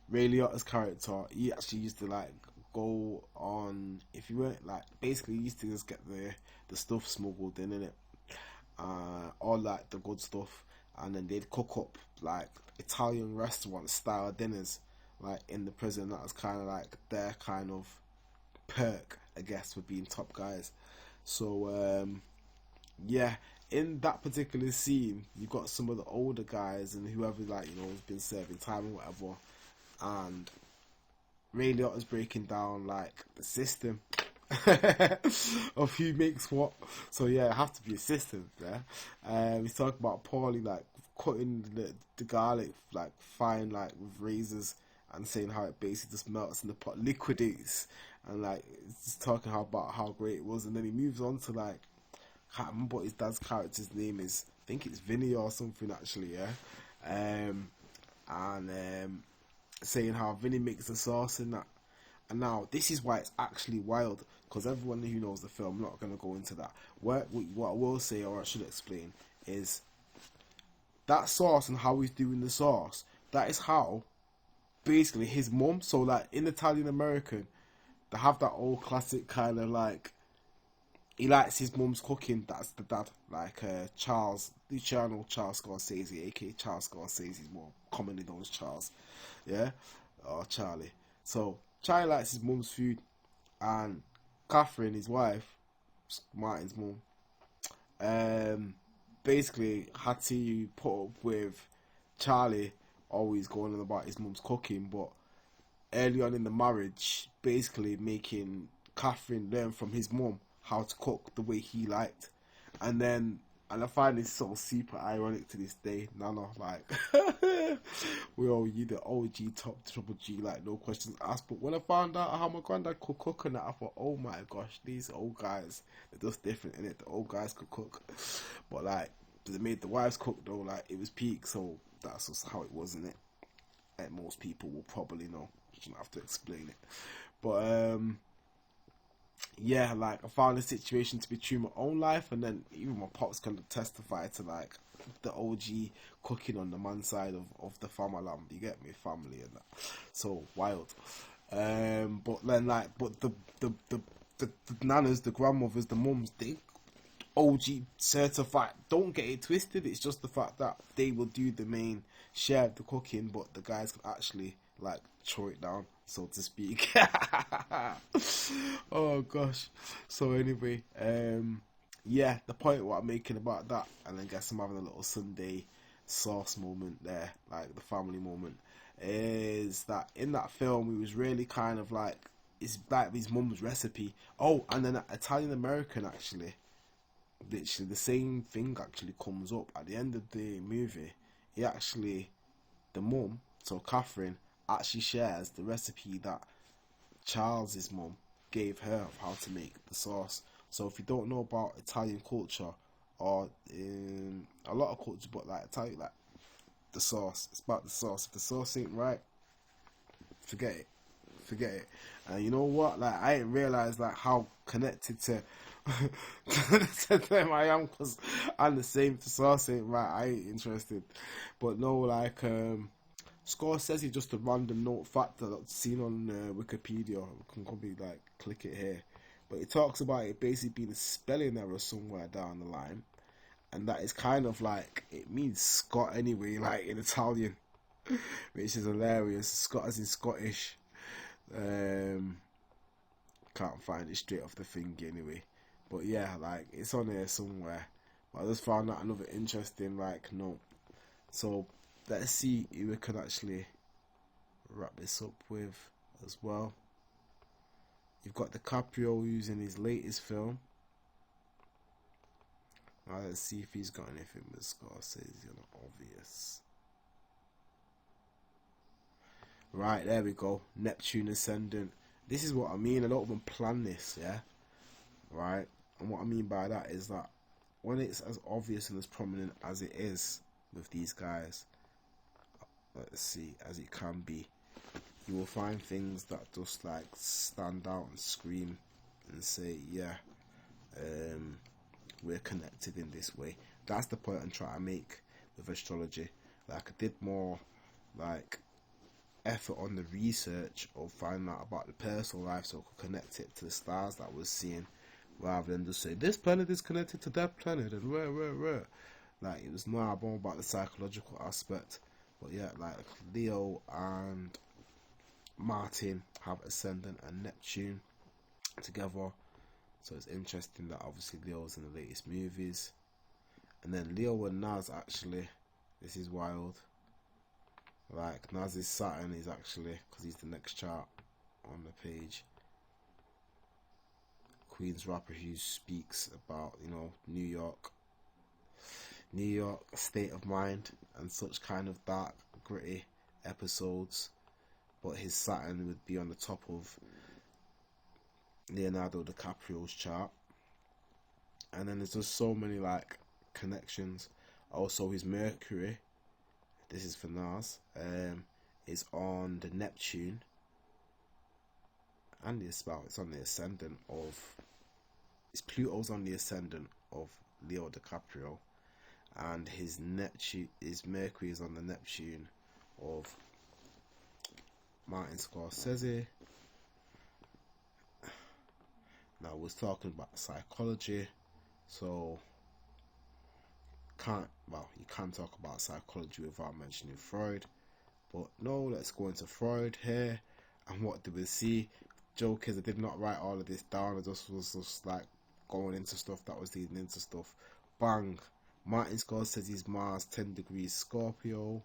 Ray Liotta's character, he actually used to like go on, if you weren't like, basically he used to just get the stuff smuggled in it, all like the good stuff, and then they'd cook up like Italian restaurant style dinners like in the prison. That was kind of like their kind of perk, I guess, for being top guys. So yeah, in that particular scene, you got some of the older guys and whoever, like, you know, has been serving time or whatever, and Ray Liotta's breaking down like the system of who makes what. So yeah, it have to be a system. Yeah, he's talking about Paulie like cutting the garlic like fine like with razors, and saying how it basically just melts in the pot, liquidates, and like it's just talking about how great it was, and then he moves on to like, I can't remember what his dad's character's name is. I think it's Vinny or something actually. Yeah, and saying how Vinny makes the sauce and that. And now this is why it's actually wild, because everyone who knows the film, I'm not going to go into that. What I will say, or I should explain, is that sauce and how he's doing the sauce. That is how basically his mum. So like in Italian American, they have that old classic kind of like, he likes his mum's cooking. That's the dad, like Luciano Charles Scorsese, aka Charles Scorsese's mum, commonly known as Charles, yeah, or Charlie. So Charlie likes his mum's food, and Catherine, his wife, Martin's mum, basically had to put up with Charlie always going on about his mum's cooking, but early on in the marriage, basically making Catherine learn from his mum how to cook the way he liked. And I find this so super ironic to this day. Nana, like, we all you the OG top triple G, like no questions asked. But when I found out how my granddad could cook and that, I thought, oh my gosh, these old guys, they're just different, innit? The old guys could cook. But like, they made the wives cook though, like it was peak, so that's just how it was, innit? And most people will probably know. You shouldn't have to explain it. But yeah, like I found the situation to be true in my own life, and then even my pops can testify to like the OG cooking on the man side of the family. You get me, family and that. So wild. But then like, but the nanas, the grandmothers, the mums, they OG certified. Don't get it twisted. It's just the fact that they will do the main share of the cooking, but the guys can actually like throw it down, so to speak. Oh gosh. So anyway, yeah, the point what I'm making about that, and I guess I'm having a little Sunday sauce moment there, like the family moment, is that in that film we was really kind of like, it's like his mum's recipe. Oh, and then Italian American actually, literally the same thing actually comes up at the end of the movie. He actually, the mum, so Catherine, actually shares the recipe that Charles's mum gave her of how to make the sauce. So if you don't know about Italian culture, or in a lot of culture, but like Italian, like the sauce, it's about the sauce. If the sauce ain't right, forget it. And you know what? Like I didn't realize like how connected to to them I am, because I'm the same. If the sauce ain't right, I ain't interested. But no, like Scorsese, just a random note fact that I've seen on Wikipedia. I can probably like click it here, but it talks about it basically being a spelling error somewhere down the line, and that is kind of like, it means Scott anyway, like in Italian, which is hilarious. Scott as in Scottish. Can't find it straight off the thing anyway, but yeah, like it's on there somewhere. But I just found out another interesting like note. So let's see who we can actually wrap this up with as well. You've got DiCaprio using his latest film. Now let's see if he's got anything with Scorsese. Not obvious. Right, there we go. Neptune Ascendant. This is what I mean. A lot of them plan this, yeah? Right? And what I mean by that is that when it's as obvious and as prominent as it is with these guys, let's see, as it can be, you will find things that just like stand out and scream and say, yeah, we're connected in this way. That's the point I'm trying to make with astrology. Like, I did more like effort on the research of finding out about the personal life so I could connect it to the stars that I was seeing, rather than just say this planet is connected to that planet and where. Like, it was more about the psychological aspect. But yeah, like Leo and Martin have Ascendant and Neptune together, so it's interesting that obviously Leo's in the latest movies. And then Leo and Nas, actually, this is wild. Like, Nas's Saturn is actually, because he's the next chart on the page, Queen's rapper who speaks about, you know, New York state of mind and such kind of dark, gritty episodes. But his Saturn would be on the top of Leonardo DiCaprio's chart. And then there's just so many like connections. Also, his Mercury, this is for Nas, is on the Neptune, and it's on the ascendant of, it's Pluto's on the ascendant of Leo DiCaprio, and his Mercury is on the Neptune of Martin Scorsese. Now we're talking about psychology, so you can't talk about psychology without mentioning Freud. But no, let's go into Freud here. And what do we see? Joke is, I did not write all of this down. I just was just like going into stuff that was leading into stuff. Bang! Martin Scorsese's Mars 10 degrees Scorpio,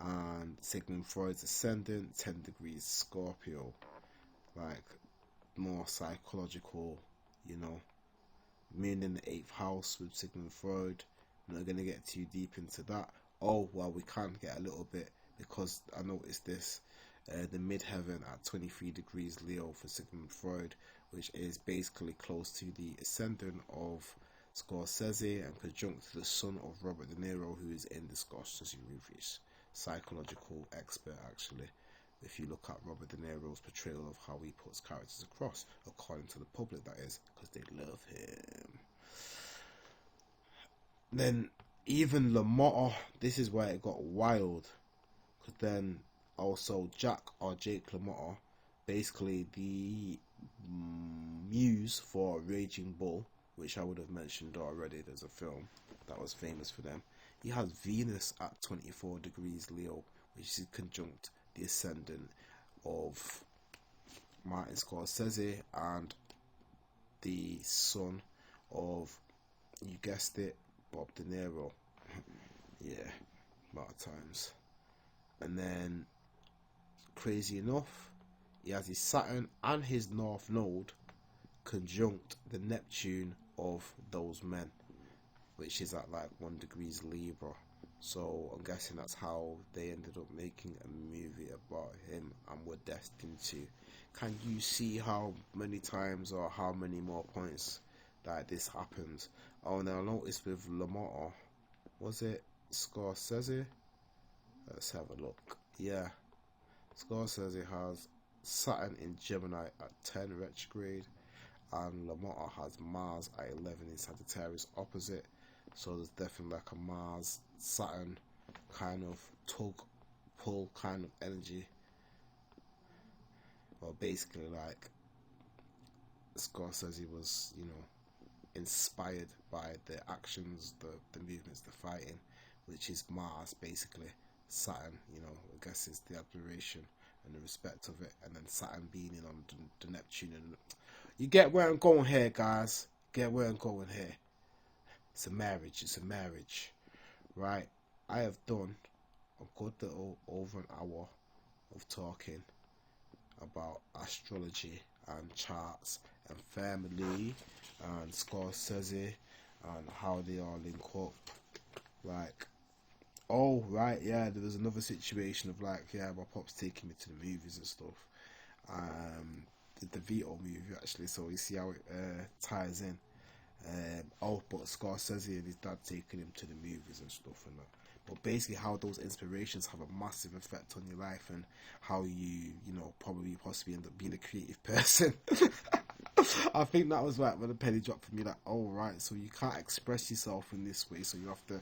and Sigmund Freud's Ascendant 10 degrees Scorpio. Like, more psychological, you know. Moon in the 8th house with Sigmund Freud. I'm not going to get too deep into that. Oh, well, we can get a little bit, because I noticed this. The midheaven at 23 degrees Leo for Sigmund Freud, which is basically close to the ascendant of Scorsese and conjunct to the sun of Robert De Niro, who is in the Scorsese movies. Psychological expert, actually, if you look at Robert De Niro's portrayal of how he puts characters across, according to the public, that is, because they love him. Then even LaMotta, this is where it got wild, because then also Jake LaMotta, basically the muse for Raging Bull, which I would have mentioned already. There's a film that was famous for them. He has Venus at 24 degrees Leo, which is conjunct the ascendant of Martin Scorsese and the son of, you guessed it, Bob De Niro. Yeah, a lot of times. And then, crazy enough, he has his Saturn and his North Node conjunct the Neptune of those men, which is at like 1 degrees Libra. So I'm guessing that's how they ended up making a movie about him and were destined to. Can you see how many times or how many more points that this happens? Oh, and I noticed with LaMotta, was it Scorsese? Let's have a look. Yeah, Scorsese has Saturn in Gemini at 10 retrograde, and LaMotta has Mars at 11 in Sagittarius opposite. So there's definitely like a Mars Saturn kind of tug pull kind of energy. Well, basically, like, Scorsese was, you know, inspired by the actions, the movements, the fighting, which is Mars, basically. Saturn, you know, I guess is the admiration and the respect of it, and then Saturn being in on the Neptune. And you get where I'm going here, guys. Get where I'm going here. It's a marriage, right? I have done a good little over an hour of talking about astrology and charts and family and Scorsese and how they all link up. Like, oh, right, yeah, there was another situation of like, yeah, my pop's taking me to the movies and stuff. The Vito movie, actually, so you see how it ties in. But Scorsese and his dad taking him to the movies and stuff and that. But basically how those inspirations have a massive effect on your life and how you know, possibly end up being a creative person. I think that was right when the penny dropped for me. Like, oh right, so you can't express yourself in this way, so you have to.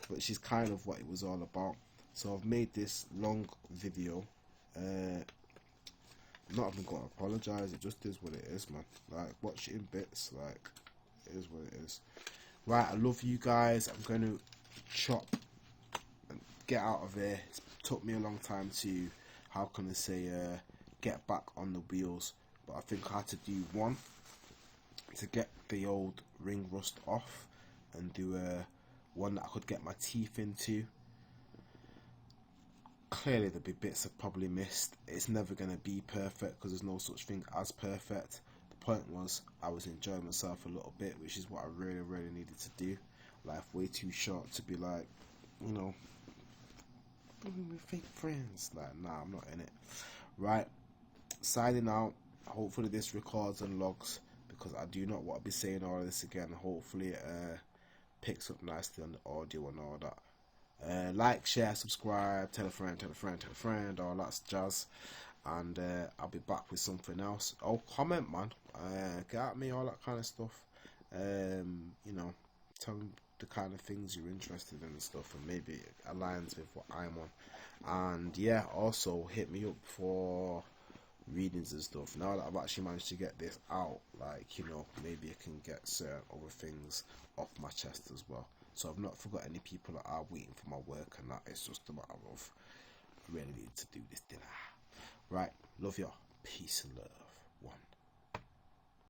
But she's kind of what it was all about. So I've made this long video. Not even gonna apologize. It just is what it is, man. Like, watch it in bits. Like, it is what it is. Right, I love you guys. I'm going to chop and get out of here. It took me a long time to, how can I say, get back on the wheels. But I think I had to do one to get the old ring rust off, and do one that I could get my teeth into. Clearly the big bits I've probably missed. It's never going to be perfect because there's no such thing as perfect. The point was I was enjoying myself a little bit, which is what I really needed to do. Life way too short to be like, you know, being with fake friends. Like, nah, I'm not in it. Right, signing out. Hopefully this records and logs, because I do not want to be saying all of this again. Hopefully it picks up nicely on the audio and all that. Like, share, subscribe, tell a friend, all that jazz. And I'll be back with something else. Oh, comment, man. Get at me, all that kind of stuff. You know, tell me the kind of things you're interested in and stuff, and maybe it aligns with what I'm on. And yeah, also hit me up for readings and stuff. Now that I've actually managed to get this out, like, you know, maybe I can get certain other things off my chest as well. So I've not forgot any people that are waiting for my work, and that it's just a matter of I really need to do this dinner. Right, love y'all. Peace and love. One.